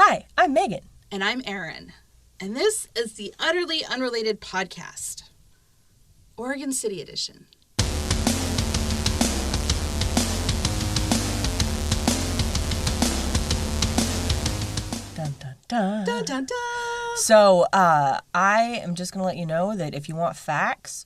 Hi, I'm Megan. And I'm Erin. And this is the Utterly Unrelated Podcast, Oregon City Edition. Dun, dun, dun. Dun, dun, dun. So, I am just going to let you know that if you want facts,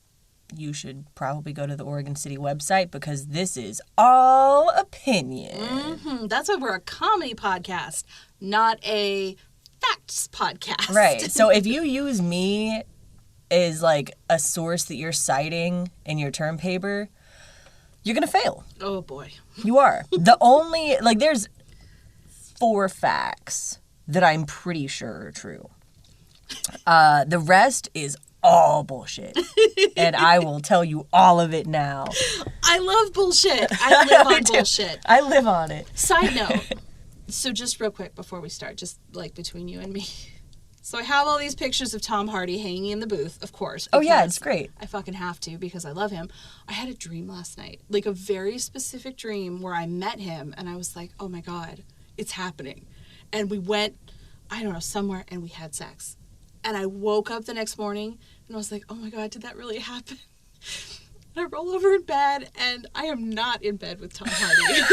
you should probably go to the Oregon City website because this is all opinion. Mm-hmm. That's why we're a comedy podcast, not a facts podcast. Right. So if you use me as like a source that you're citing in your term paper, you're going to fail. Oh, boy. You are. The only, like, there's 4 facts that I'm pretty sure are true. The rest is all bullshit. And I will tell you all of it now. I love bullshit. I live on bullshit. I live on it. Side note. So just real quick before we start, just like between you and me. So I have all these pictures of Tom Hardy hanging in the booth, of course. Oh, yeah, it's great. I fucking have to because I love him. I had a dream last night, like a very specific dream where I met him and I was like, oh my God, it's happening. And we went, I don't know, somewhere and we had sex. And I woke up the next morning and I was like, oh my God, did that really happen? And I roll over in bed and I am not in bed with Tom Hardy.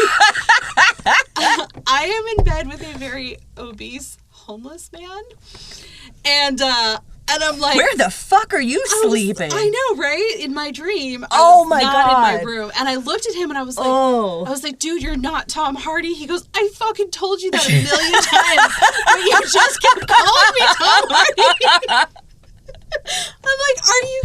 I am in bed with a very obese homeless man. And I'm like, where the fuck are you sleeping? I know, right? In my dream. Oh my not God. in my room. And I looked at him and I was like, dude, you're not Tom Hardy. He goes, I fucking told you that a million times. But you just kept calling me Tom Hardy. I'm like, are you...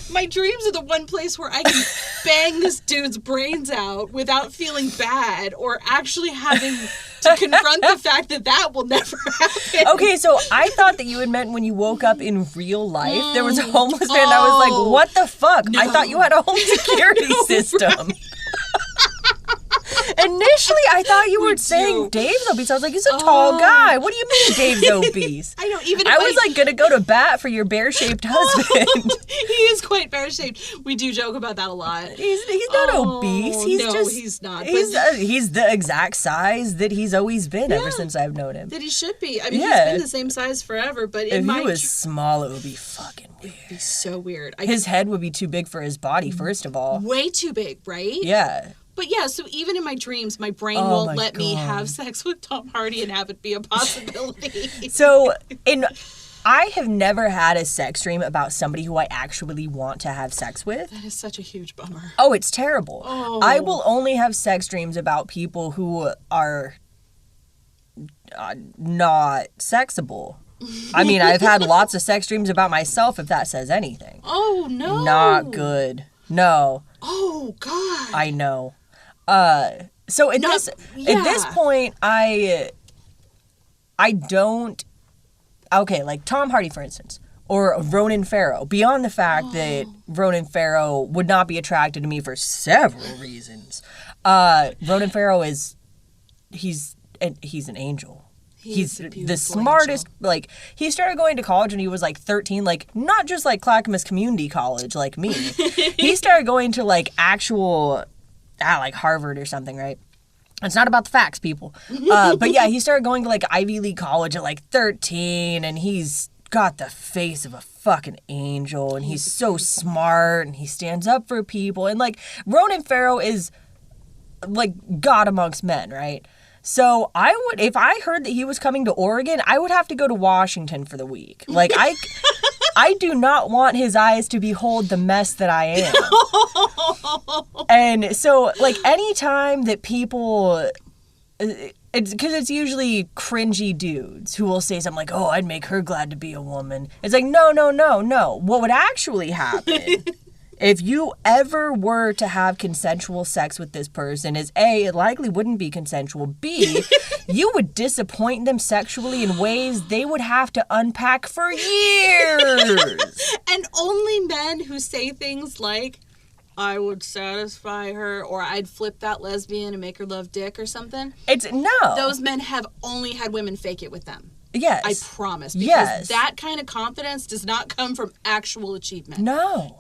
My dreams are the one place where I can bang this dude's brains out without feeling bad or actually having to confront the fact that that will never happen. Okay, so I thought that you had meant when you woke up in real life, there was a homeless man. I was like, what the fuck? No. I thought you had a home security system. Right. Initially, I thought you were saying Dave's obese. I was like, he's a tall guy. What do you mean Dave's obese? I know, even if I was like going to go to bat for your bear-shaped husband. He is quite bear-shaped. We do joke about that a lot. He's not obese. He's not. He's the exact size that he's always been ever since I've known him. That he should be. I mean, he's been the same size forever, but if he was small, it would be fucking weird. It would be so weird. His head would be too big for his body, first of all. Way too big, right? Yeah. But yeah, so even in my dreams, my brain won't let me have sex with Tom Hardy and have it be a possibility. So, I have never had a sex dream about somebody who I actually want to have sex with. That is such a huge bummer. Oh, it's terrible. Oh. I will only have sex dreams about people who are not sexable. I mean, I've had lots of sex dreams about myself, if that says anything. Oh, no. Not good. No. Oh, God. I know. So at this point, I don't. Okay, like Tom Hardy, for instance, or Ronan Farrow. Beyond the fact that Ronan Farrow would not be attracted to me for several reasons. Ronan Farrow he's an angel. He's the smartest. Angel. Like, he started going to college when he was like 13. Like, not just like Clackamas Community College like me. He started going to like actual. Like Harvard or something, right? It's not about the facts, people. But yeah, he started going to like Ivy League college at like 13, and he's got the face of a fucking angel, and he's so smart, and he stands up for people, and like Ronan Farrow is like God amongst men, right? So if I heard that he was coming to Oregon, I would have to go to Washington for the week. Like I do not want his eyes to behold the mess that I am. And so, like, any-time that people... Because it's usually cringy dudes who will say something like, oh, I'd make her glad to be a woman. It's like, no. What would actually happen if you ever were to have consensual sex with this person is A, it likely wouldn't be consensual. B, you would disappoint them sexually in ways they would have to unpack for years. And only men who say things like, I would satisfy her, or I'd flip that lesbian and make her love dick or something. Those men have only had women fake it with them. Yes. I promise. Because that kind of confidence does not come from actual achievement. No.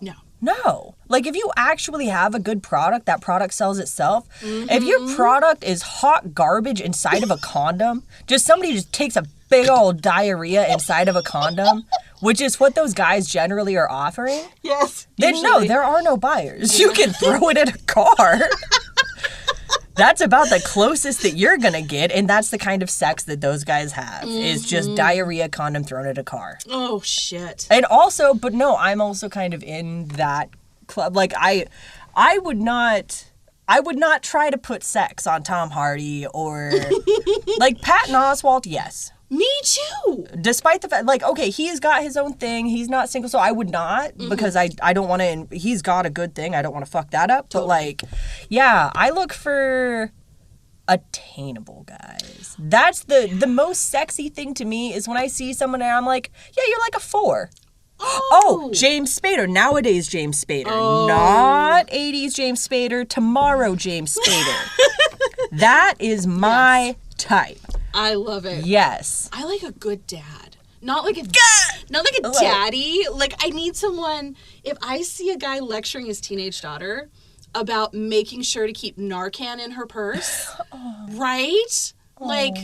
Like, if you actually have a good product, that product sells itself. Mm-hmm. If your product is hot garbage inside of a condom, somebody just takes a big old diarrhea inside of a condom, which is what those guys generally are offering, Yes. then no, usually. there are no buyers. You can throw it at a car. That's about the closest that you're going to get, and that's the kind of sex that those guys have, is just diarrhea condom thrown at a car. Oh, shit. And also, but no, I'm also kind of in that club. Like, I would not try to put sex on Tom Hardy or, like, Patton Oswalt, yes. Me too. Despite the fact, like, okay, he's got his own thing. He's not single, so I would not because I don't want to. He's got a good thing. I don't want to fuck that up. But like, yeah, I look for attainable guys. That's the most sexy thing to me is when I see someone and I'm like, yeah, you're like a 4. Oh, James Spader. Nowadays, James Spader. Oh. Not 80s James Spader. Tomorrow, James Spader. That is my type. I love it. Yes. I like a good dad. Not like a daddy. Like, I need someone, if I see a guy lecturing his teenage daughter about making sure to keep Narcan in her purse, right? Like,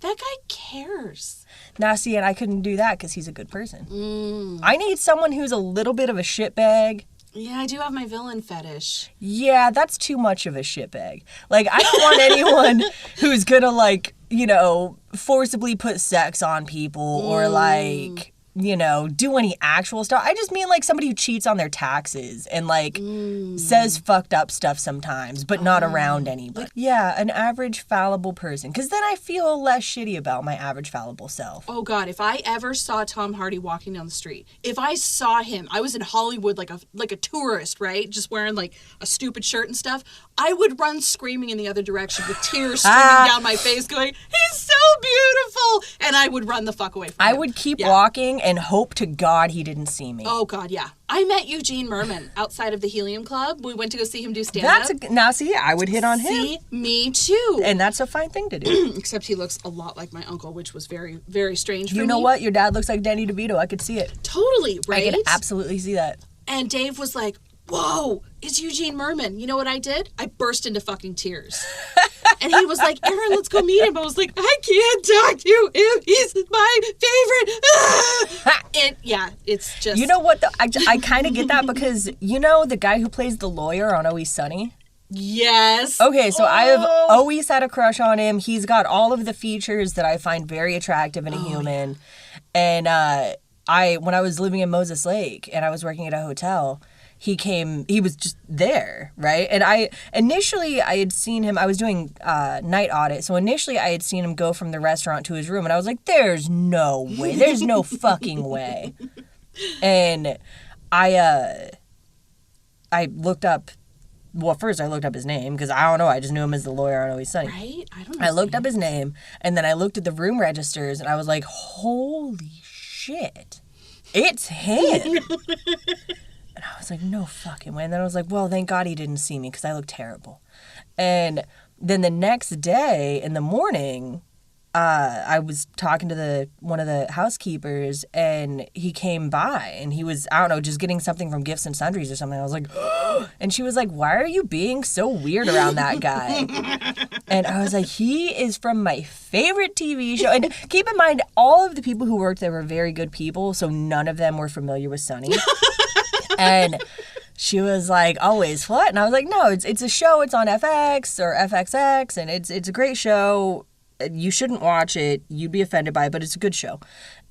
that guy cares. Now, see, and I couldn't do that because he's a good person. I need someone who's a little bit of a shitbag. Yeah, I do have my villain fetish. Yeah, that's too much of a shitbag. Like, I don't want anyone who's gonna, like, you know, forcibly put sex on people or, like, you know, do any actual stuff. I just mean, like, somebody who cheats on their taxes and, like, says fucked up stuff sometimes, but not around anybody. Yeah, an average fallible person. Because then I feel less shitty about my average fallible self. Oh, God, if I ever saw Tom Hardy walking down the street, if I saw him, I was in Hollywood like a tourist, right? Just wearing, like, a stupid shirt and stuff. I would run screaming in the other direction with tears streaming down my face going, he's so beautiful! And I would run the fuck away from him. I would keep walking and hope to God he didn't see me. Oh, God, yeah. I met Eugene Merman outside of the Helium Club. We went to go see him do stand-up. Now, see, I would hit on him. See, me too. And that's a fine thing to do. Except he looks a lot like my uncle, which was very, very strange for me. You know what? Your dad looks like Danny DeVito. I could see it. Totally, right? I could absolutely see that. And Dave was like, whoa, it's Eugene Merman. You know what I did? I burst into fucking tears. And he was like, Aaron, let's go meet him. I was like, I can't talk to him. He's my favorite. And yeah, it's just... You know what? I kind of get that because, you know, the guy who plays the lawyer on Always Sunny? Yes. Okay, so I have always had a crush on him. He's got all of the features that I find very attractive in a human. Yeah. And when I was living in Moses Lake and I was working at a hotel... he was just there, right? And I had seen him, I was doing night audit, so initially I had seen him go from the restaurant to his room, and I was like, there's no way, there's no fucking way. And I looked up, well, first I looked up his name, because I don't know, I just knew him as the lawyer on Always Sunny. Right? I don't know. I looked up his name, and then I looked at the room registers, and I was like, holy shit, it's him. And I was like, no fucking way. And then I was like, well, thank God he didn't see me because I look terrible. And then the next day in the morning, I was talking to one of the housekeepers and he came by and he was, I don't know, just getting something from Gifts and Sundries or something. I was like, and she was like, why are you being so weird around that guy? And I was like, he is from my favorite TV show. And keep in mind, all of the people who worked there were very good people, so none of them were familiar with Sunny. And she was like, always what? And I was like, no, it's a show. It's on FX or FXX, and it's a great show. You shouldn't watch it. You'd be offended by it, but it's a good show.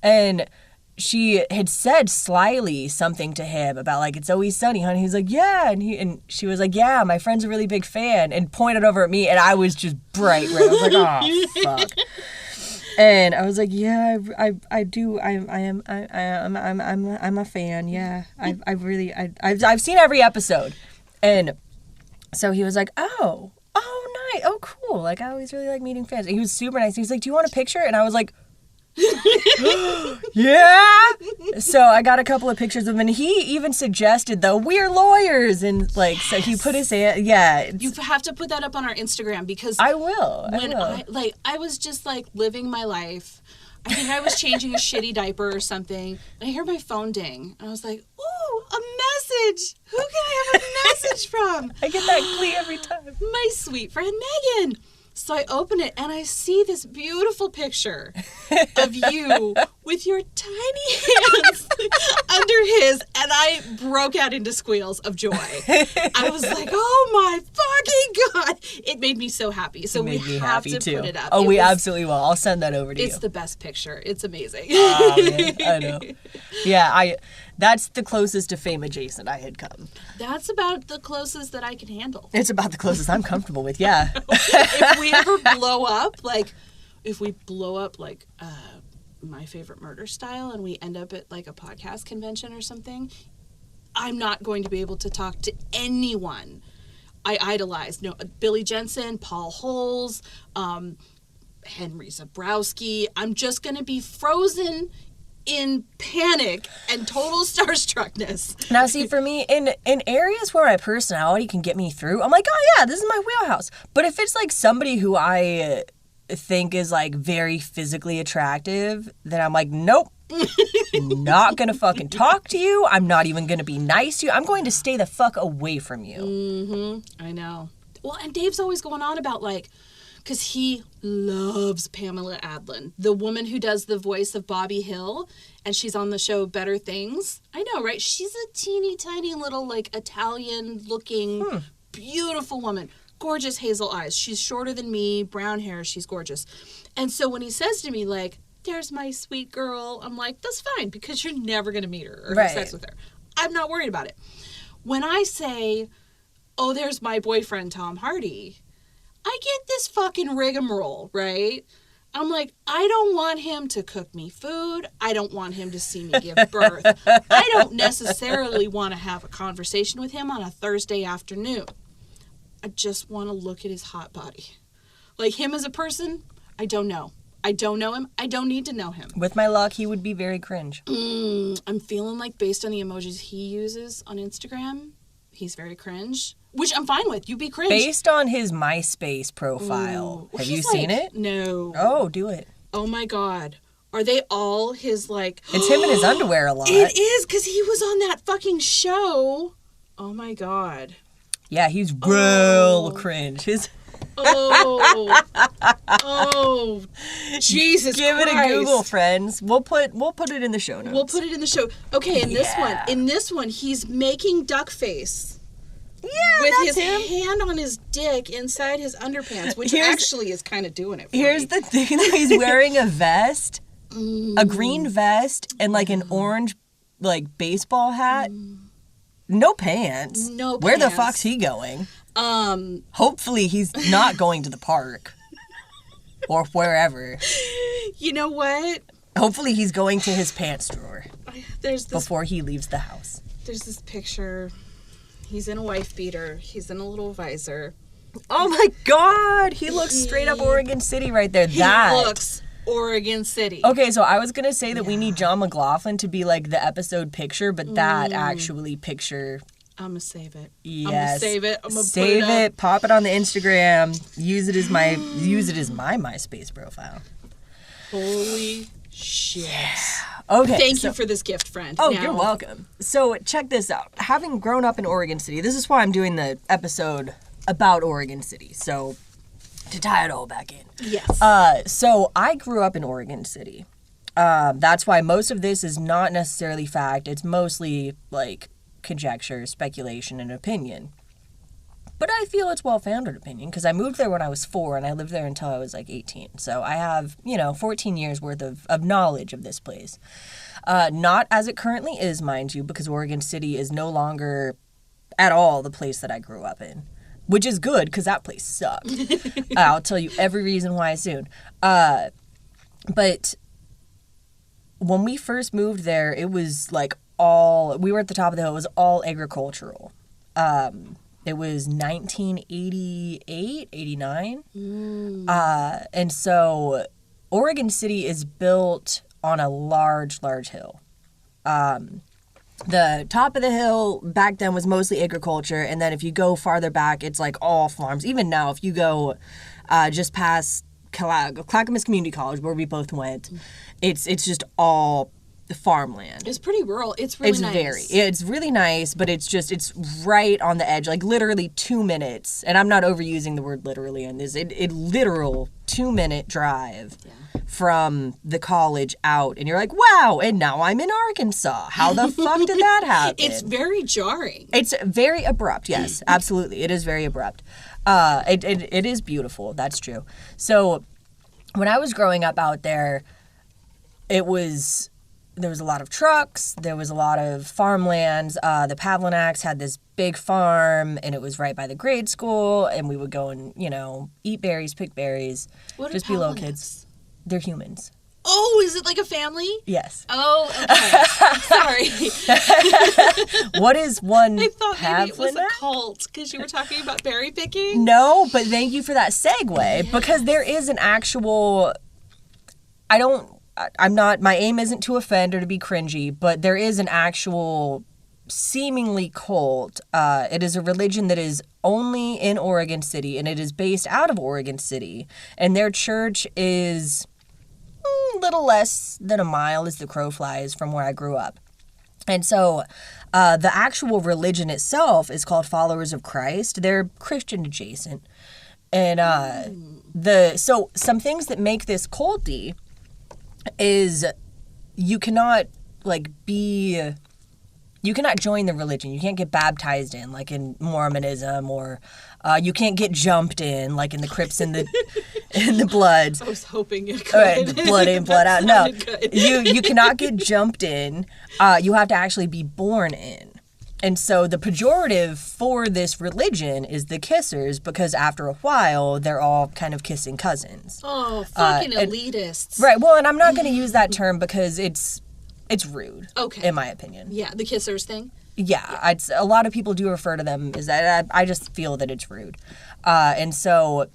And she had said slyly something to him about, like, it's always sunny, honey. He's like, yeah. And she was like, yeah, my friend's a really big fan, and pointed over at me, and I was just bright red. I was like, oh, fuck. And I was like, yeah, I do. I'm a fan. Yeah, I've seen every episode. And so he was like, oh, nice. Oh, cool. Like, I always really like meeting fans. And he was super nice. He's like, do you want a picture? And I was like, yeah. So I got a couple of pictures of him, and he even suggested, though, we're lawyers, and like, yes. So he put his hand. Yeah, you have to put that up on our Instagram because I will. I was just like living my life. I think I was changing a shitty diaper or something, and I hear my phone ding, and I was like, ooh, a message. Who can I have a message from? I get that glee every time. My sweet friend Megan. So I open it and I see this beautiful picture of you with your tiny hands under his, and I broke out into squeals of joy. I was like, oh my fucking God. It made me so happy. So we have to put it up. Oh, we absolutely will. I'll send that over to you. It's the best picture. It's amazing. Oh, man, I know. Yeah, that's the closest to fame adjacent I had come. That's about the closest that I can handle. It's about the closest I'm comfortable with, yeah. If we ever blow up, My Favorite Murder style and we end up at like a podcast convention or something, I'm not going to be able to talk to anyone I idolize. No, Billy Jensen, Paul Holes, Henry Zabrowski. I'm just going to be frozen in panic and total starstruckness. Now, see, for me, in areas where my personality can get me through, I'm like, oh yeah, this is my wheelhouse. But if it's like somebody who I think is like very physically attractive, then I'm like, nope. Not gonna fucking talk to you. I'm not even gonna be nice to you. I'm going to stay the fuck away from you. Mm-hmm. I know. Well, and Dave's always going on about like, because he loves Pamela Adlon, the woman who does the voice of Bobby Hill, and she's on the show Better Things. I know, right? She's a teeny tiny little like Italian-looking, beautiful woman. Gorgeous hazel eyes. She's shorter than me, brown hair. She's gorgeous. And so when he says to me like, there's my sweet girl, I'm like, that's fine because you're never going to meet her or have sex with her. I'm not worried about it. When I say, oh, there's my boyfriend, Tom Hardy, I get this fucking rigmarole, right? I'm like, I don't want him to cook me food. I don't want him to see me give birth. I don't necessarily want to have a conversation with him on a Thursday afternoon. I just want to look at his hot body. Like him as a person, I don't know. I don't know him. I don't need to know him. With my luck, he would be very cringe. I'm feeling like based on the emojis he uses on Instagram, he's very cringe. Which I'm fine with. You be cringe. Based on his MySpace profile. Have you seen it? No. Oh, do it. Oh my God. Are they all his like... It's him in his underwear a lot. It is, because he was on that fucking show. Oh my God. Yeah, he's real cringe. His... Oh, Jesus Give Christ. it a Google, friends. We'll put it in the show notes. We'll put it in the show. Okay, in this one, he's making duck face. Yeah, with that's his him. hand on his dick inside his underpants, which actually is kind of doing it for Here's me. the thing, though. He's wearing a vest, a green vest, and like an orange like baseball hat. No pants. No Where the pants. fuck's he going? Hopefully he's not going to the park. Or wherever. You know what? Hopefully he's going to his pants drawer There's this before he leaves the house. There's this picture. He's in a wife beater. He's in a little visor. Oh my God! He looks straight up Oregon City right there. He looks Oregon City. Okay, so I was gonna say that we need John McLaughlin to be like the episode picture, but that actually picture. I'm gonna save it. Yes. I'm gonna save it. I'm gonna save put it up. pop it on the Instagram, use it as my MySpace profile. Holy shit. Okay. Thank you for this gift, friend. Oh, Now- you're welcome. So check this out. Having grown up in Oregon City, this is why I'm doing the episode about Oregon City. So to tie it all back in. Yes. So I grew up in Oregon City. That's why most of this is not necessarily fact. It's mostly like conjecture, speculation, and opinion. But I feel it's well-founded opinion because I moved there when I was 4 and I lived there until I was like 18. So I have, 14 years worth of knowledge of this place. Not as it currently is, mind you, because Oregon City is no longer at all the place that I grew up in. Which is good because that place sucked. I'll tell you every reason why soon. But when we first moved there, it was like we were at the top of the hill. It was all agricultural. It was 1988, 89. And so Oregon City is built on a large, large hill. The top of the hill back then was mostly agriculture. And then if you go farther back, it's like all farms. Even now, if you go just past Clackamas Community College, where we both went, it's just all farmland. It's pretty rural. It's really nice. It's really nice, but it's right on the edge, like literally 2 minutes. And I'm not overusing the word literally on this. It literal 2-minute drive from the college out, and you're like, wow, and now I'm in Arkansas. How the fuck did that happen? It's very jarring. It's very abrupt, yes, absolutely. It is very abrupt. It is beautiful, that's true. So when I was growing up out there, there was a lot of trucks, there was a lot of farmlands. The Pavlinaks had this big farm, and it was right by the grade school, and we would go and, eat berries, pick berries, just be little kids. They're humans. Oh, is it like a family? Yes. Oh, okay. Sorry. What is one I thought maybe it was a Pavlinak? cult because you were talking about berry picking. No, but thank you for that segue, because there is an actual... my aim isn't to offend or to be cringy, but there is an actual seemingly cult. It is a religion that is only in Oregon City, and it is based out of Oregon City, and their church is a little less than a mile as the crow flies from where I grew up. And so the actual religion itself is called Followers of Christ. They're Christian adjacent. And so some things that make this culty is you cannot join the religion. You can't get baptized in, like in Mormonism, or you can't get jumped in, like in the Crips and the Bloods. I was hoping it could. Blood in, blood out. No, Good. you cannot get jumped in. You have to actually be born in. And so the pejorative for this religion is the kissers, because after a while, they're all kind of kissing cousins. Oh, fucking elitists. Right. Well, and I'm not going to use that term because it's rude. Okay. In my opinion. Yeah, the kissers thing. Yeah, a lot of people do refer to them as that. I just feel that it's rude. And so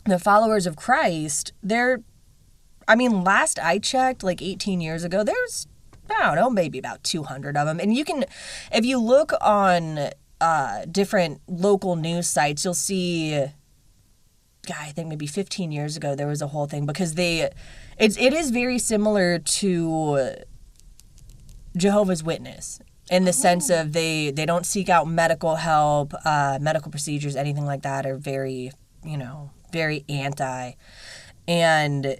the Followers of Christ, last I checked, like 18 years ago, there's, I don't know, maybe about 200 of them. And you can, if you look on different local news sites, you'll see, I think maybe 15 years ago, there was a whole thing, because it is very similar to Jehovah's Witness in the sense of they don't seek out medical help, medical procedures, anything like that are very, very anti. And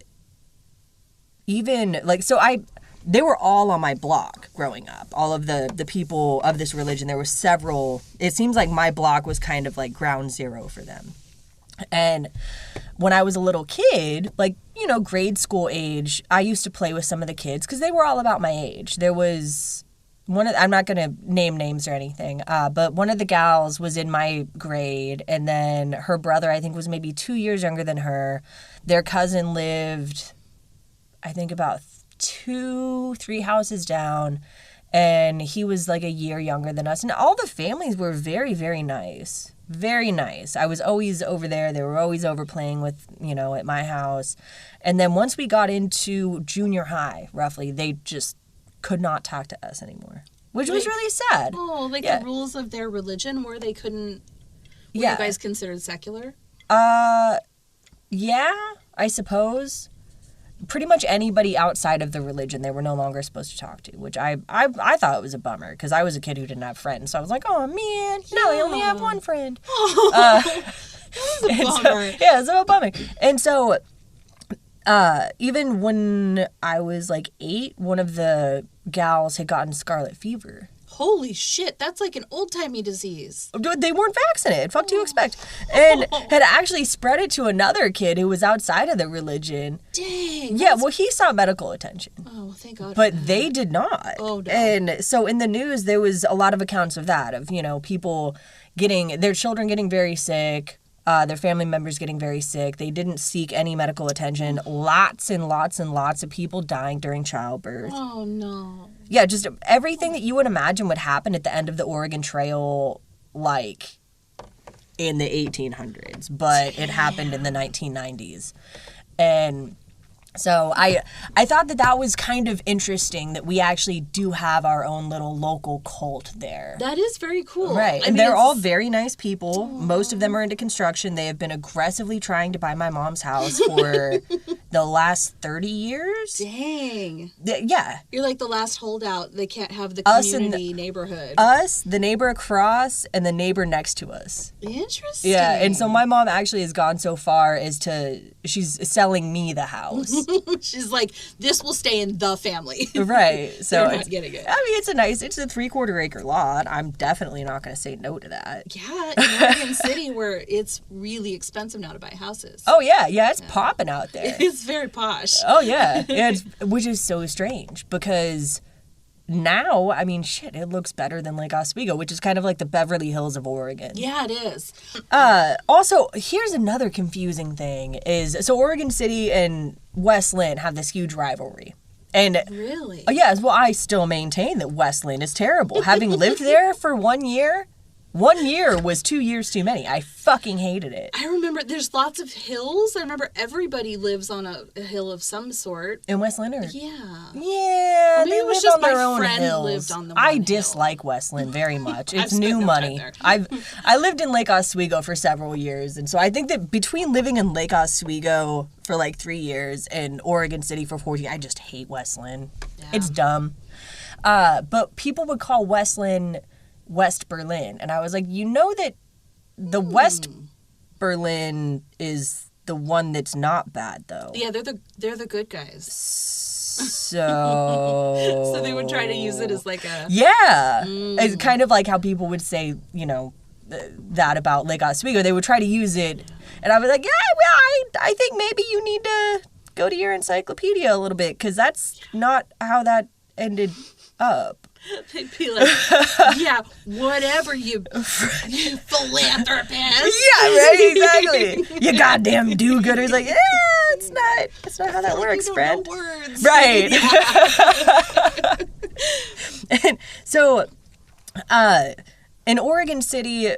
even they were all on my block growing up. All of the people of this religion, there were several. It seems like my block was kind of like ground zero for them. And when I was a little kid, grade school age, I used to play with some of the kids because they were all about my age. There was I'm not going to name names or anything, but one of the gals was in my grade, and then her brother, I think, was maybe 2 years younger than her. Their cousin lived, I think, about 2-3 houses down, and he was like a year younger than us. And all the families were very, very nice. Very nice. I was always over there. They were always over playing with, at my house. And then once we got into junior high, roughly, they just could not talk to us anymore, which was really sad. Oh, the rules of their religion where they couldn't, were you guys considered secular? Yeah, I suppose. Pretty much anybody outside of the religion they were no longer supposed to talk to, which I thought it was a bummer, because I was a kid who didn't have friends. So I was like, oh man, no, I only have one friend. That was a bummer. It's a bummer. And so even when I was like 8, one of the gals had gotten scarlet fever. Holy shit, that's like an old-timey disease. They weren't vaccinated. Fuck do you expect? And had actually spread it to another kid who was outside of the religion. Dang. Yeah, well, he sought medical attention. Oh, thank God. But they did not. Oh, no. And so in the news, there was a lot of accounts of that, of, people getting, their children getting very sick, their family members getting very sick. They didn't seek any medical attention. Lots and lots and lots of people dying during childbirth. Oh, no. Yeah, just everything that you would imagine would happen at the end of the Oregon Trail, like in the 1800s, but it happened in the 1990s. And So I thought that was kind of interesting that we actually do have our own little local cult there. That is very cool. Right. I And mean, they're all it's- very nice people. Most of them are into construction. They have been aggressively trying to buy my mom's house for the last 30 years. Dang. Yeah. You're like the last holdout. They can't have the Us and community neighborhood. Us, the neighbor across, and the neighbor next to us. Interesting. Yeah, and so my mom actually has gone so far as to, she's selling me the house. She's like, this will stay in the family. Right. So They're not it's, getting it. I mean, it's a 3/4 acre lot. I'm definitely not going to say no to that. Yeah, in Oregon City, where it's really expensive now to buy houses. Oh yeah, it's popping out there. It's very posh. Oh yeah, which is so strange because now, I mean, shit, it looks better than Lake Oswego, which is kind of like the Beverly Hills of Oregon. Yeah, it is. Also, here's another confusing thing is, so Oregon City and West Linn have this huge rivalry. And Really? yes, well, I still maintain that West Linn is terrible. Having lived there for 1 year, 1 year was 2 years too many. I fucking hated it. I remember there's lots of hills. I remember everybody lives on a hill of some sort. In West Linn? Yeah. Yeah, maybe they it was live just on their my own friend hills. lived on the I one hill. dislike West Linn very much. It's spent new no money. time there. I lived in Lake Oswego for several years, and so I think that between living in Lake Oswego for like 3 years and Oregon City for 14, I just hate West Linn. Yeah. It's dumb. But people would call West Linn West Berlin, and I was like, you know that the West Berlin is the one that's not bad though. Yeah, they're the good guys. So So they would try to use it as like a yeah. It's kind of like how people would say, you know, that about Lake Oswego. They would try to use it, and I was like, yeah, well, I think maybe you need to go to your encyclopedia a little bit because that's not how that ended up. they'd be like, yeah, whatever you philanthropist. Yeah, right, exactly. You goddamn do-gooders, like, yeah, it's not how that works, You don't friend. know words. Right. And so, in Oregon City,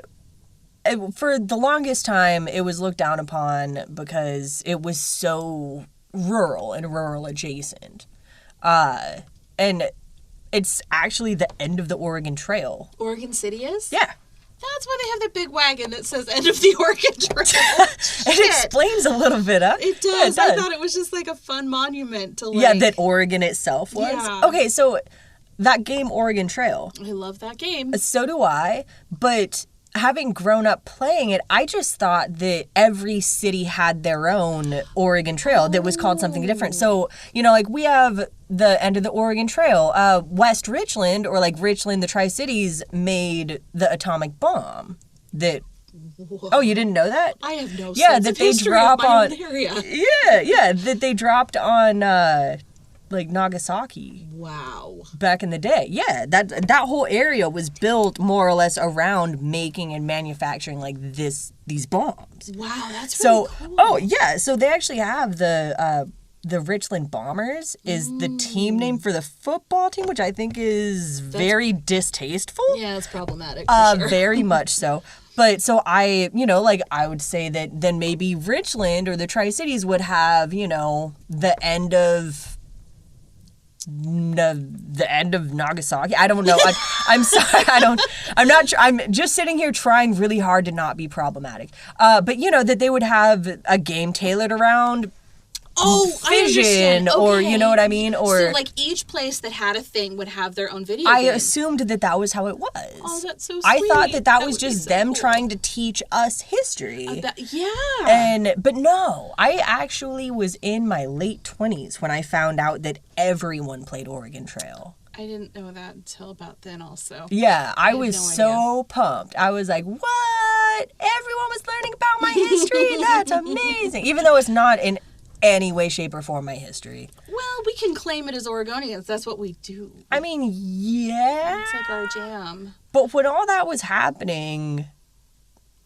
for the longest time, it was looked down upon because it was so rural and rural adjacent. And it's actually the end of the Oregon Trail. Oregon City is? Yeah. That's why they have the big wagon that says end of the Oregon Trail. It explains a little bit, huh? It Yeah, does. I thought it was just like a fun monument to like. Yeah, that Oregon itself was. Yeah. Okay, so that game, Oregon Trail, I love that game. so do I, but having grown up playing it, I just thought that every city had their own Oregon Trail that was called something different. So, you know, like we have the end of the Oregon Trail. West Richland, or like Richland, the Tri-Cities, made the atomic bomb that... Oh, you didn't know that? I have no Yeah, sense that of they history drop of my on... own area. Yeah, that they dropped on, like, Nagasaki. Wow. Back in the day, yeah, that whole area was built more or less around making and manufacturing like these bombs. Wow, that's So, really cool. oh yeah, so they actually have the Richland Bombers is the team name for the football team, which I think is very distasteful. Yeah, it's problematic. For sure. Very much so. But so I, you know, like I would say that then maybe Richland or the Tri-Cities would have, you know, the end of Nagasaki. I don't know. I'm sorry. I'm just sitting here trying really hard to not be problematic. But you know that they would have a game tailored around I Fission, understand. or Okay. you know what I mean, or So like each place that had a thing would have their own video I game. assumed that was how it was. Oh, that's so sweet. I thought that was would be just so them cool. trying to teach us history. Yeah. But no, I actually was in my late 20s when I found out that everyone played Oregon Trail. I didn't know that until about then also. Yeah, I had was no so pumped. I was like, what? Everyone was learning about my history? That's amazing. Even though it's not in any way, shape, or form my history. Well, we can claim it as Oregonians. That's what we do. I mean, yeah. It's like our jam. But when all that was happening,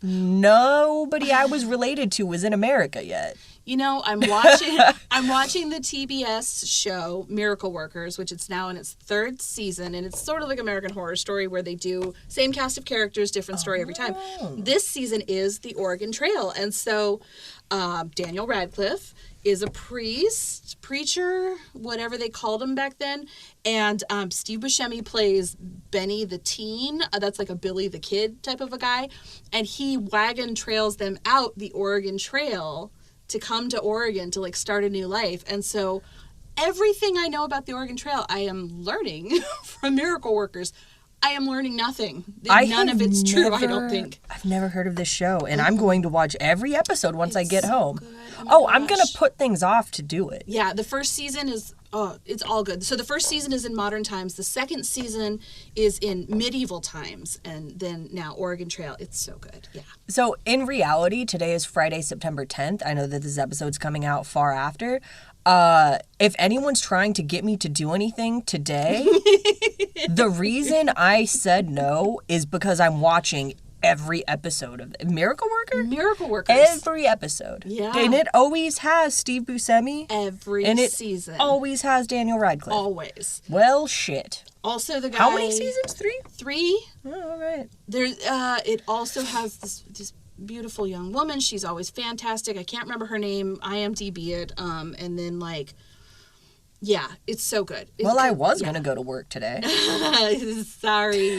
nobody I was related to was in America yet. You know, I'm watching the TBS show Miracle Workers, which it's now in its 3rd season, and it's sort of like American Horror Story where they do same cast of characters, different story every time. This season is the Oregon Trail, and so Daniel Radcliffe is a preacher, whatever they called him back then. And Steve Buscemi plays Benny the teen. That's like a Billy the Kid type of a guy. And he wagon trails them out the Oregon Trail to come to Oregon to like start a new life. And so everything I know about the Oregon Trail, I am learning from Miracle Workers. I am learning nothing. None of it's true, I don't think. I've never heard of this show, and I'm going to watch every episode once I get home. Good. I'm going to put things off to do it. Yeah, the first season is, it's all good. So the first season is in modern times. The second season is in medieval times. And then now Oregon Trail. It's so good. Yeah. So in reality, today is Friday, September 10th. I know that this episode's coming out far after. If anyone's trying to get me to do anything today, the reason I said no is because I'm watching every episode of Miracle Worker. Miracle Workers. Every episode. Yeah. And it always has Steve Buscemi. Every and it season. always has Daniel Radcliffe. Always. Well, shit. Also the guy. How many seasons? 3? 3. Oh, all right. There's. It also has this beautiful young woman. She's always fantastic. I can't remember her name. IMDb it. And then like. Yeah, it's so good. I was going to go to work today. Sorry,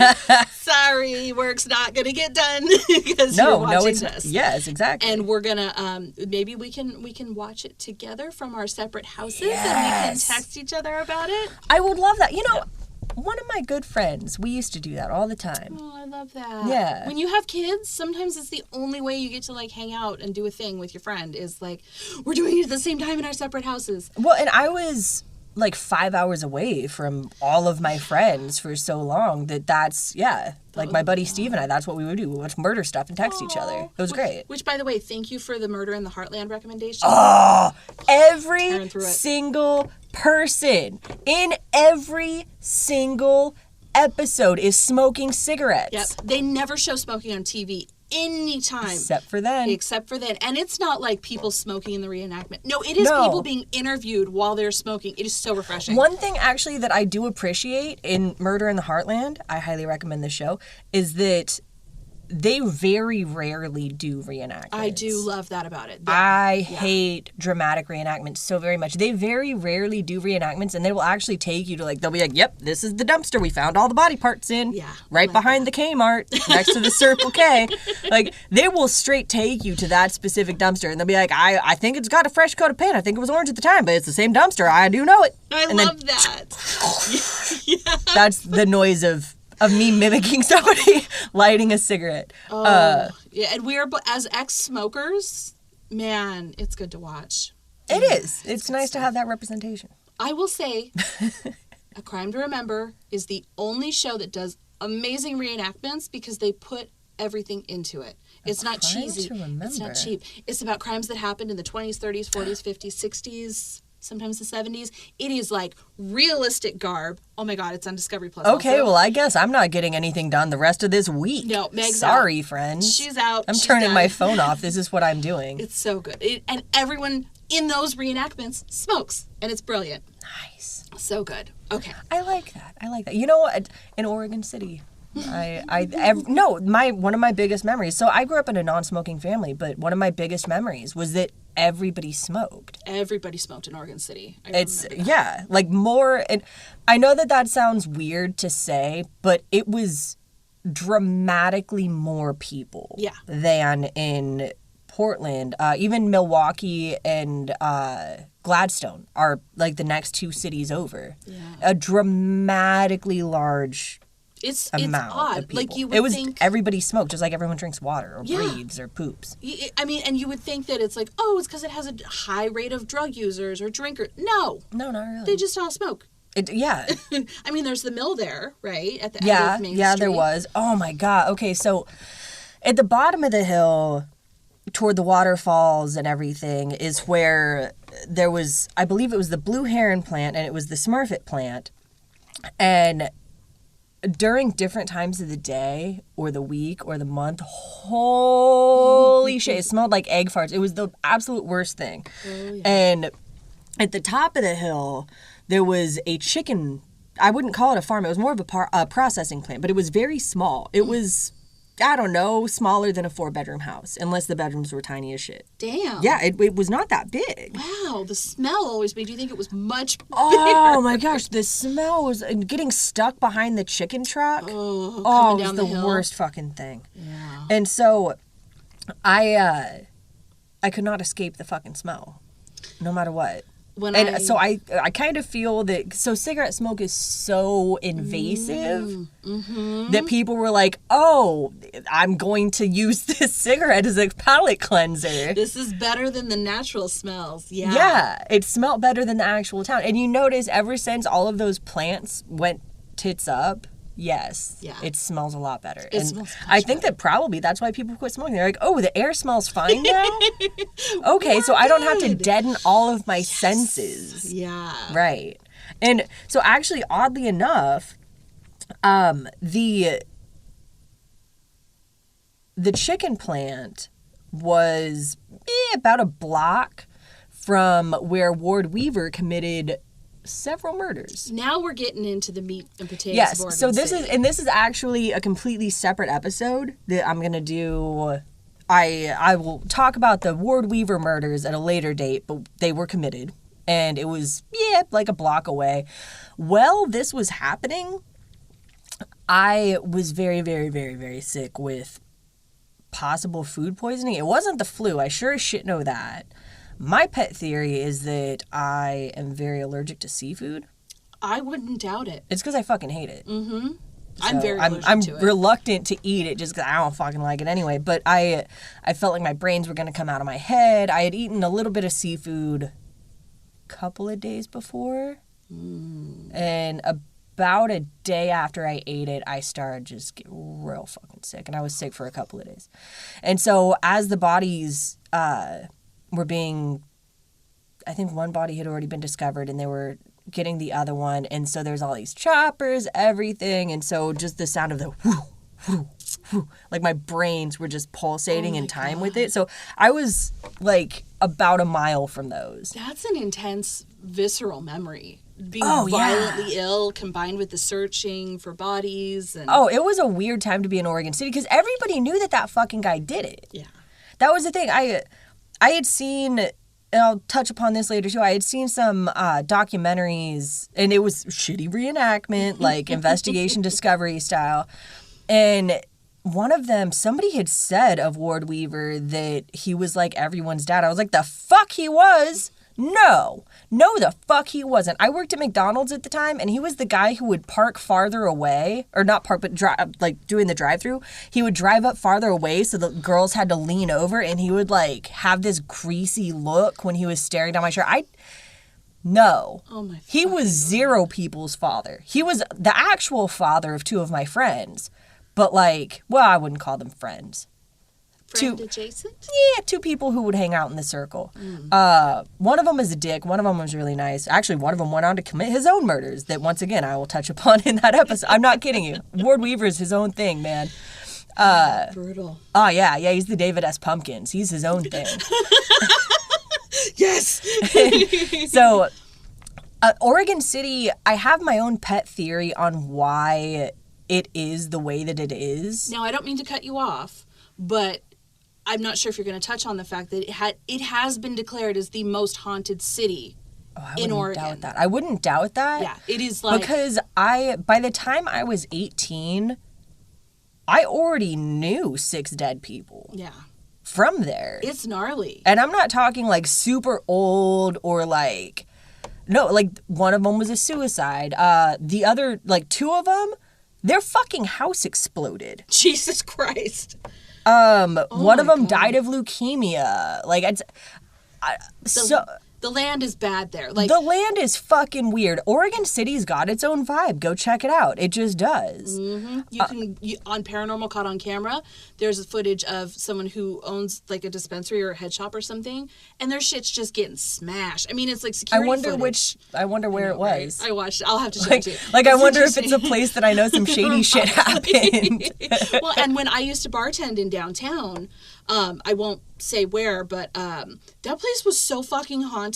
work's not going to get done because you're watching this. Yes, exactly. And we're going to, maybe we can watch it together from our separate houses and we can text each other about it. I would love that. One of my good friends, we used to do that all the time. Oh, I love that. Yeah. When you have kids, sometimes it's the only way you get to like hang out and do a thing with your friend is like, we're doing it at the same time in our separate houses. Well, and I was like 5 hours away from all of my friends for so long that's like my buddy Steve and I, that's what we would do. We watch murder stuff and text each other. It was great. Which, by the way, thank you for the Murder in the Heartland recommendation. Oh, every single person in every single episode is smoking cigarettes. Yep. They never show smoking on TV anytime. Except for then. And it's not like people smoking in the reenactment. No, it is people being interviewed while they're smoking. It is so refreshing. One thing actually that I do appreciate in Murder in the Heartland, I highly recommend this show, is that they very rarely do reenactments. I do love that about it. I hate dramatic reenactments so very much. They very rarely do reenactments, and they will actually take you to they'll be like, yep, this is the dumpster we found all the body parts in. Yeah. Right behind the Kmart, next to the Circle K. They will straight take you to that specific dumpster, and they'll be like, I think it's got a fresh coat of paint. I think it was orange at the time, but it's the same dumpster. I do know it. I love that. Yeah. That's the noise of me mimicking somebody lighting a cigarette. Yeah, and we're as ex-smokers, man, it's good to watch. It is. It's nice to have that representation. I will say, A Crime to Remember is the only show that does amazing reenactments because they put everything into it. It's not cheesy. It's not cheap. It's about crimes that happened in the 20s, 30s, 40s, 50s, 60s. Sometimes the 70s. It is like realistic garb. Oh my God, it's on Discovery Plus. Okay, also. well, I guess I'm not getting anything done the rest of this week. No, Meg's Sorry, out. friends. She's out. I'm She's turning done. my phone off. This is what I'm doing. It's so good. And everyone in those reenactments smokes, and it's brilliant. Nice. So good. Okay. I like that. You know what? In Oregon City, one of my biggest memories. So I grew up in a non-smoking family, but one of my biggest memories was that everybody smoked. Everybody smoked in Oregon City. More. And I know that sounds weird to say, but it was dramatically more people than in Portland. Even Milwaukee and Gladstone are like the next 2 cities over. Yeah. A dramatically large amount odd. of people. Like you would think everybody smoked, just like everyone drinks water or breathes or poops. I mean, and you would think that it's like, oh, it's because it has a high rate of drug users or drinkers. No, not really. They just all smoke. I mean, there's the mill there, right? At the end of Main Street. There was. Oh my God. Okay, so at the bottom of the hill, toward the waterfalls and everything, is where there was, I believe it was the Blue Heron plant and it was the Smurfit plant, and during different times of the day or the week or the month, holy shit, it smelled like egg farts. It was the absolute worst thing. Oh, yeah. And at the top of the hill, there was a chicken, I wouldn't call it a farm, it was more of a processing plant, but it was very small. It was I don't know, smaller than a 4-bedroom house, unless the bedrooms were tiny as shit. Damn. Yeah, it was not that big. Wow, the smell always made you think it was much bigger. Oh my gosh, the smell was getting stuck behind the chicken truck. Oh, it was down the hill. worst fucking thing. Yeah. And so I could not escape the fucking smell, no matter what. So I kind of feel that, so cigarette smoke is so invasive that people were like, oh, I'm going to use this cigarette as a palate cleanser. This is better than the natural smells. Yeah. Yeah, it smelled better than the actual town. And you notice ever since all of those plants went tits up, yes, Yeah. it smells a lot better. It And smells much I think that probably that's why people quit smoking. They're like, oh, the air smells fine now? Okay, so I don't have to good. deaden all of my senses. Yeah. Right. And so actually, oddly enough, the chicken plant was about a block from where Ward Weaver committed several murders. Now we're getting into the meat and potatoes. Yes. Of Oregon So this City. this is actually a completely separate episode that I'm gonna do. I will talk about the Ward Weaver murders at a later date, but they were committed, and it was like a block away. While this was happening, I was very, very, very, very sick with possible food poisoning. It wasn't the flu. I sure as shit know that. My pet theory is that I am very allergic to seafood. I wouldn't doubt it. It's because I fucking hate it. Mm-hmm. So I'm very allergic I'm to it. reluctant to eat it just because I don't fucking like it anyway. But I felt like my brains were going to come out of my head. I had eaten a little bit of seafood a couple of days before. And about a day after I ate it, I started just get real fucking sick. And I was sick for a couple of days. And so as the bodies were being, I think one body had already been discovered and they were getting the other one, and so there's all these choppers, everything, and so just the sound of the whoo, whoo, whoo, like my brains were just pulsating in time with it. So I was like about a mile from those. That's an intense visceral memory. Being Oh, yeah. violently ill combined with the searching for bodies. And Oh, it was a weird time to be in Oregon City because everybody knew that fucking guy did it. yeah. That was the thing. I had seen, and I'll touch upon this later too, I had seen some documentaries, and it was shitty reenactment, like investigation discovery style. And one of them, somebody had said of Ward Weaver that he was like everyone's dad. I was like, the fuck he was? No, the fuck he wasn't. I worked at McDonald's at the time, and he was the guy who would park farther away, or not park, but drive, like doing the drive-through. He would drive up farther away, so the girls had to lean over, and he would like have this greasy look when he was staring down my shirt. No. Oh my. He was zero people's father. He was the actual father of two of my friends, but like, well, I wouldn't call them friends. Friend adjacent? Yeah, two people who would hang out in the circle. One of them is a dick. One of them was really nice. Actually, one of them went on to commit his own murders that, once again, I will touch upon in that episode. I'm not kidding you. Ward Weaver is his own thing, man. Brutal. Oh, yeah, he's the David S. Pumpkins. He's his own thing. Yes! So, Oregon City, I have my own pet theory on why it is the way that it is. Now, I don't mean to cut you off, but I'm not sure if you're going to touch on the fact that it has been declared as the most haunted city in Oregon. Doubt that. I wouldn't doubt that. Yeah, it is like... Because by the time I was 18, I already knew 6 dead people Yeah. from there. It's gnarly. And I'm not talking like super old or like, no, like one of them was a suicide. The other, like 2 of them, their fucking house exploded. Jesus Christ. One of my them God. died of leukemia. Like, The land is bad there. Like the land is fucking weird. Oregon City's got its own vibe. Go check it out. It just does. you can on Paranormal Caught on Camera, there's footage of someone who owns like a dispensary or a head shop or something, and their shit's just getting smashed. I mean, it's like I security wonder footage. where it was. I watched it. I'll have to show Like, it to you. like I It's wonder if it's a interesting. place that I know some shady shit happened. Well, and when I used to bartend in downtown, I won't say where, but that place was so fucking haunted.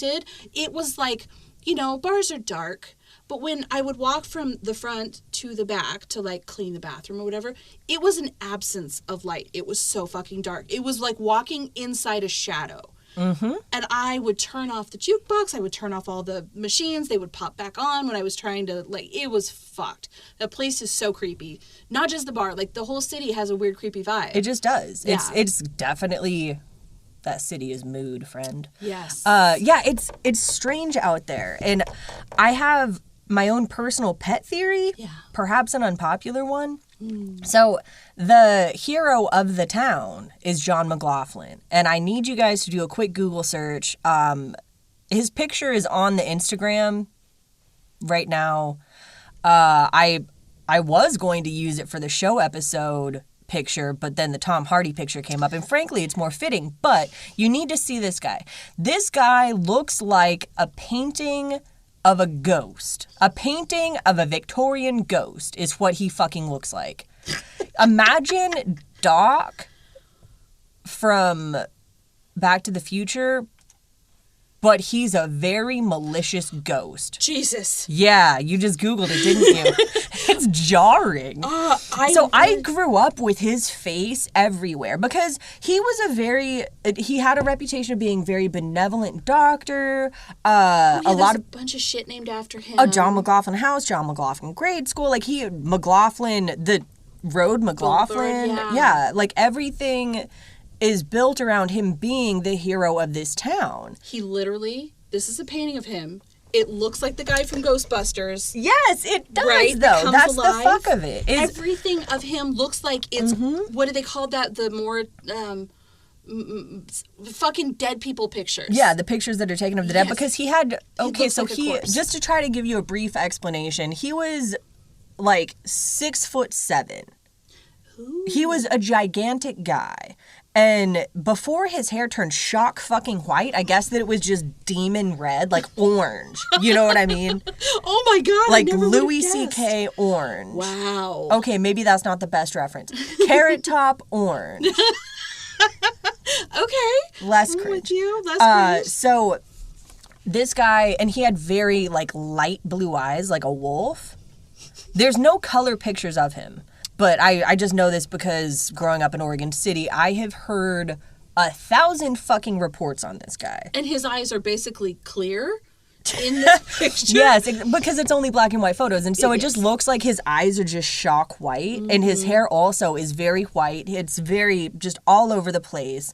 It was like, you know, bars are dark. But when I would walk from the front to the back to, like, clean the bathroom or whatever, it was an absence of light. It was so fucking dark. It was like walking inside a shadow. Mm-hmm. And I would turn off the jukebox. I would turn off all the machines. They would pop back on when I was trying to, like, it was fucked. The place is so creepy. Not just the bar. Like, the whole city has a weird, creepy vibe. It just does. Yeah. It's definitely... That city is mood, friend. Yes. Yeah, it's strange out there. And I have my own personal pet theory. Yeah. Perhaps an unpopular one. So the hero of the town is John McLaughlin. And I need you guys to do a quick Google search. His picture is on the Instagram right now. I was going to use it for the show episode picture, but then the Tom Hardy picture came up, and frankly it's more fitting. But you need to see this guy. This guy looks like a painting of a ghost. A painting of a Victorian ghost is what he fucking looks like. Imagine Doc from Back to the Future, but he's a very malicious ghost. Jesus. Yeah, you just Googled it, didn't you? It's jarring. I grew up with his face everywhere because he had a reputation of being a very benevolent doctor. A bunch of shit named after him. John McLaughlin House, John McLaughlin Grade School. Like the road McLaughlin. Yeah, like everything is built around him being the hero of this town. He literally, this is a painting of him. It looks like the guy from Ghostbusters. Yes, it does, right? though. That's alive. The fuck of it. Everything of him looks like it's, what do they call that? The more, fucking dead people pictures. Yeah, the pictures that are taken of the dead. Because he had, he just to try to give you a brief explanation, he was like 6'7". Ooh. He was a gigantic guy. And before his hair turned shock fucking white, I guess that it was just demon red, like orange. You know what I mean? Oh my God. Like Louis C.K. orange. Wow. Okay, maybe that's not the best reference. Carrot Top orange. Okay. Less I'm cringe. with you. Less cringe. So this guy, and he had very like light blue eyes, like a wolf. There's no color pictures of him. But I just know this because growing up in Oregon City, I have heard 1,000 fucking reports on this guy. And his eyes are basically clear in this picture. Yes, because it's only black and white photos. And so it just looks like his eyes are just shock white. And his hair also is very white. It's very just all over the place.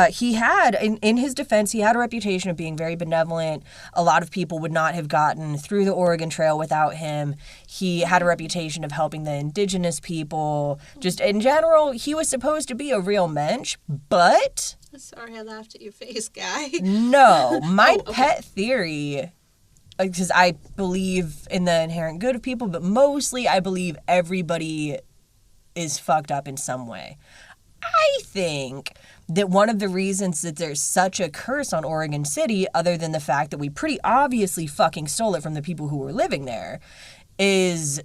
He had, in his defense, he had a reputation of being very benevolent. A lot of people would not have gotten through the Oregon Trail without him. He had a reputation of helping the indigenous people. Just in general, he was supposed to be a real mensch, but... Sorry, I laughed at your face, guy. No, my pet theory, because I believe in the inherent good of people, but mostly I believe everybody is fucked up in some way. I think that one of the reasons that there's such a curse on Oregon City, other than the fact that we pretty obviously fucking stole it from the people who were living there, is...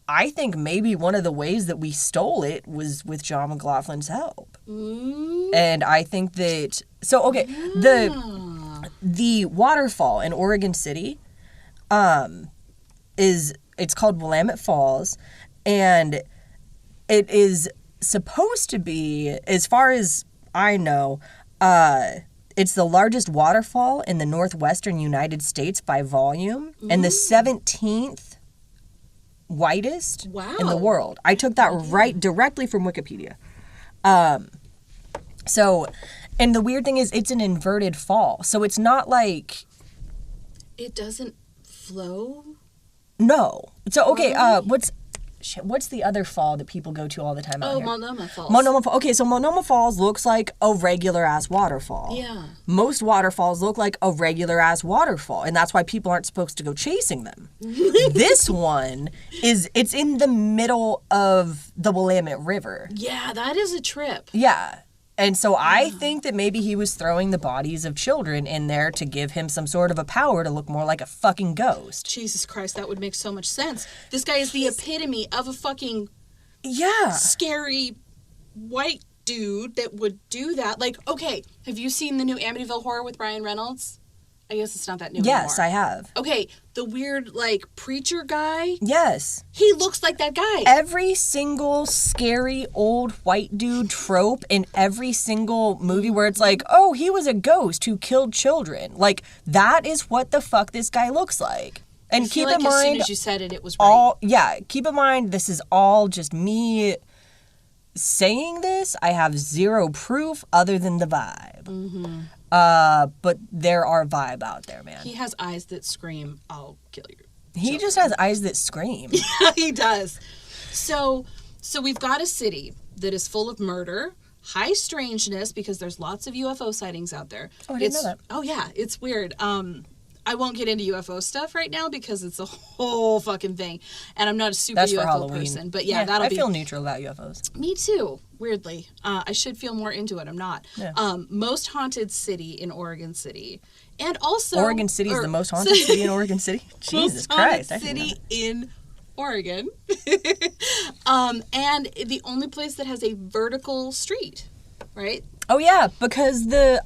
I think maybe one of the ways that we stole it was with John McLaughlin's help. And I think that... So, okay, the waterfall in Oregon City it's called Willamette Falls, and it is supposed to be, as far as I know, it's the largest waterfall in the northwestern United States by volume, and the 17th widest in the world. I took that right directly from Wikipedia. So, and the weird thing is it's an inverted fall. So it's not like... It doesn't flow? No. So, okay, what's the other fall that people go to all the time out here? Multnomah Falls. Multnomah Falls. Okay, so Multnomah Falls looks like a regular-ass waterfall. Yeah. Most waterfalls look like a regular-ass waterfall, and that's why people aren't supposed to go chasing them. This one it's in the middle of the Willamette River. Yeah, that is a trip. Yeah. And so I think that maybe he was throwing the bodies of children in there to give him some sort of a power to look more like a fucking ghost. Jesus Christ, that would make so much sense. This guy is the epitome of a fucking scary white dude that would do that. Like, okay, have you seen the new Amityville Horror with Ryan Reynolds? I guess it's not that new Yes, anymore. I have. Okay, the weird, like, preacher guy. Yes. He looks like that guy. Every single scary old white dude trope in every single movie where it's like, oh, he was a ghost who killed children. Like, that is what the fuck this guy looks like. And I feel keep like in as soon mind, as you said it, it was right. keep in mind, this is all just me saying this. I have zero proof other than the vibe. Mm-hmm. But there are vibe out there, man. He has eyes that scream, I'll kill you. He just has eyes that scream. He does. So we've got a city that is full of murder, high strangeness, because there's lots of UFO sightings out there. Oh, I didn't know that. Oh, yeah, it's weird. I won't get into UFO stuff right now because it's a whole fucking thing. And I'm not a super That's for UFO Halloween. person. But yeah, that'll be... I feel neutral about UFOs. Me too, weirdly. I should feel more into it. I'm not. Yeah. Most haunted city in Oregon City. And also... Oregon City is the most haunted city in Oregon City? Jesus most haunted Christ. I didn't know city that. in Oregon. And the only place that has a vertical street, right? Oh, yeah, because the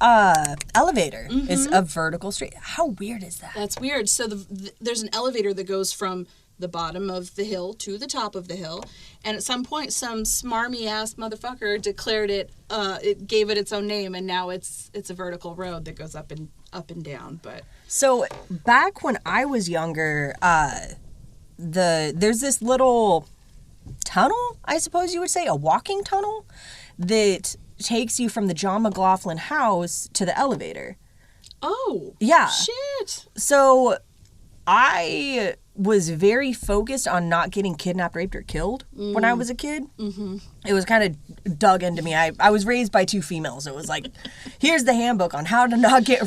elevator is a vertical street. How weird is that? That's weird. So there's an elevator that goes from the bottom of the hill to the top of the hill, and at some point, some smarmy ass motherfucker declared it. It gave it its own name, and now it's a vertical road that goes up and down. But So back when I was younger, there's this little tunnel, I suppose you would say, a walking tunnel that takes you from the John McLaughlin house to the elevator. oh Yeah. shit. So I was very focused on not getting kidnapped, raped, or killed when I was a kid. Mm-hmm. It was kind of dug into me. I was raised by two females. It was like, here's the handbook on how to not get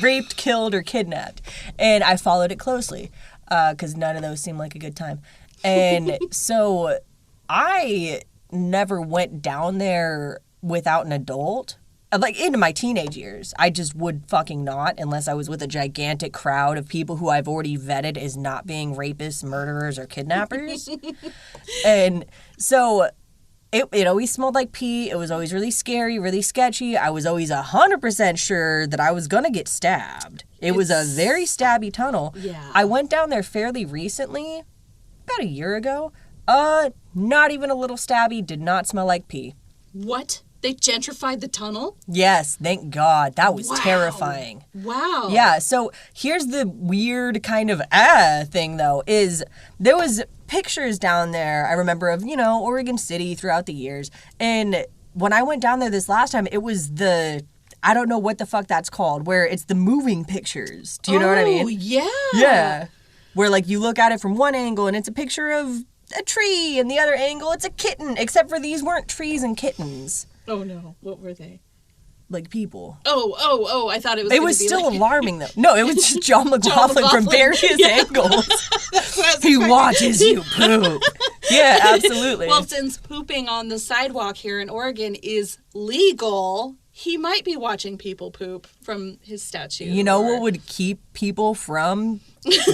raped, killed, or kidnapped. And I followed it closely because none of those seemed like a good time. And so I never went down there without an adult. Like, into my teenage years, I just would fucking not unless I was with a gigantic crowd of people who I've already vetted as not being rapists, murderers, or kidnappers. And so it always smelled like pee. It was always really scary, really sketchy. I was always 100% sure that I was going to get stabbed. It was a very stabby tunnel. Yeah. I went down there fairly recently, about a year ago. Not even a little stabby, did not smell like pee. What? They gentrified the tunnel? Yes, thank God. That was Wow. terrifying. Wow. Yeah, so here's the weird kind of thing, though, is there was pictures down there, I remember, of, Oregon City throughout the years. And when I went down there this last time, it was I don't know what the fuck that's called, where it's the moving pictures. Do you know what I mean? Oh, yeah. Yeah. Where, like, you look at it from one angle and it's a picture of a tree, and the other angle it's a kitten, except for these weren't trees and kittens. Oh, no. What were they? Like people. Oh, I thought it was It gonna was be still like... alarming, though. No, it was just John McLaughlin from various angles. That's what I was He expecting. watches you poop. Yeah, absolutely. Well, since pooping on the sidewalk here in Oregon is legal, he might be watching people poop from his statue. You know what would keep people from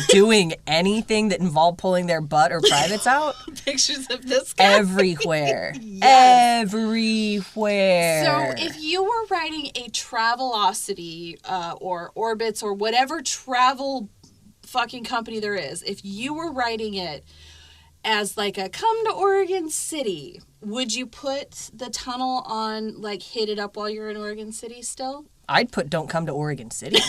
doing anything that involved pulling their butt or privates out? Pictures of this guy. Everywhere. Yes. Everywhere. So if you were writing a Travelocity or Orbitz or whatever travel fucking company there is, if you were writing it as like a come to Oregon City, would you put the tunnel on, like, hit it up while you're in Oregon City still? I'd put don't come to Oregon City.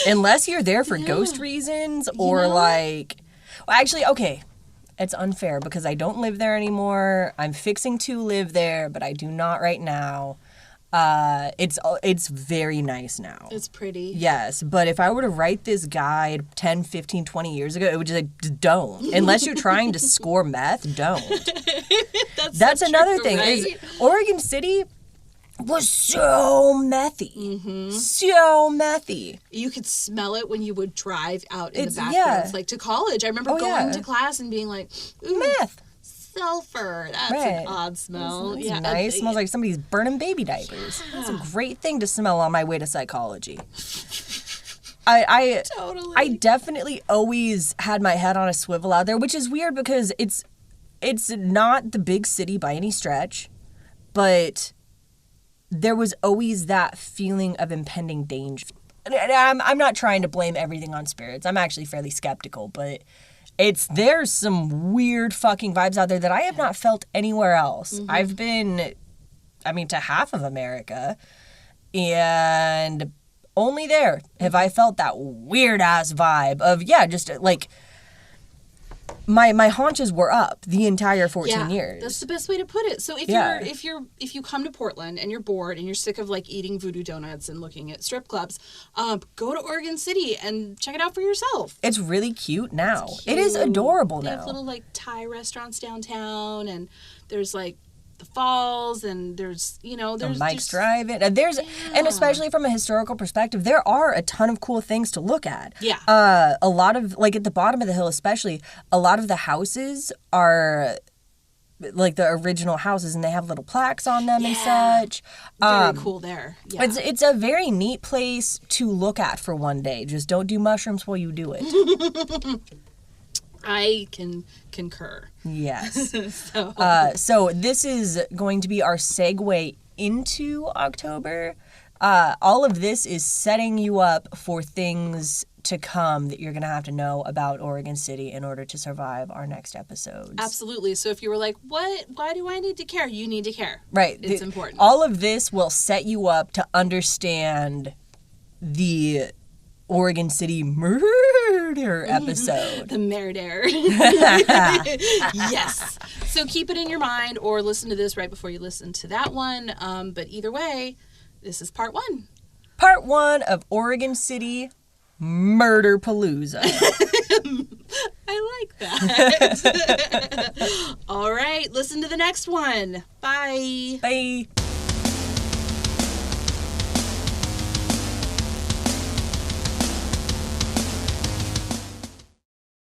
Unless you're there for ghost reasons or like... Well, actually, okay. It's unfair because I don't live there anymore. I'm fixing to live there, but I do not right now. It's very nice now. It's pretty. Yes, but if I were to write this guide 10, 15, 20 years ago, it would just like, don't. Unless you're trying to score meth, don't. That's so another true, thing. right? Is Oregon City was so methy. Mm-hmm. So methy. You could smell it when you would drive out in It's- the back yeah. roads, like to college. I remember Oh, going yeah. to class and being like, ooh, Meth. sulfur. That's Right. an odd smell. It's Yeah, nice. Smells like somebody's burning baby diapers. That's a great thing to smell on my way to psychology. I Totally. I definitely always had my head on a swivel out there, which is weird because it's not the big city by any stretch, but there was always that feeling of impending danger. I'm not trying to blame everything on spirits. I'm actually fairly skeptical, but there's some weird fucking vibes out there that I have not felt anywhere else. Mm-hmm. I've been, to half of America, and only there have I felt that weird ass vibe of, just like, my haunches were up the entire 14 years. That's the best way to put it. So if you come to Portland and you're bored and you're sick of like eating voodoo donuts and looking at strip clubs, go to Oregon City and check it out for yourself. It's really cute now. It is adorable they now. They have little like Thai restaurants downtown, and there's like the falls, and there's Mike's Drive-In. And especially from a historical perspective, there are a ton of cool things to look at. Yeah. A lot of, like at the bottom of the hill especially, a lot of the houses are like the original houses, and they have little plaques on them and such. Very cool there. Yeah. It's a very neat place to look at for one day. Just don't do mushrooms while you do it. I can concur. Yes. So this is going to be our segue into October. All of this is setting you up for things to come that you're going to have to know about Oregon City in order to survive our next episodes. Absolutely. So if you were like, what? Why do I need to care? You need to care. Right. It's important. All of this will set you up to understand the Oregon City murder episode. The murder. Yes. So keep it in your mind, or listen to this right before you listen to that one. But either way, this is part 1. Part 1 of Oregon City Murder Palooza. I like that. All right, listen to the next one. Bye. Bye.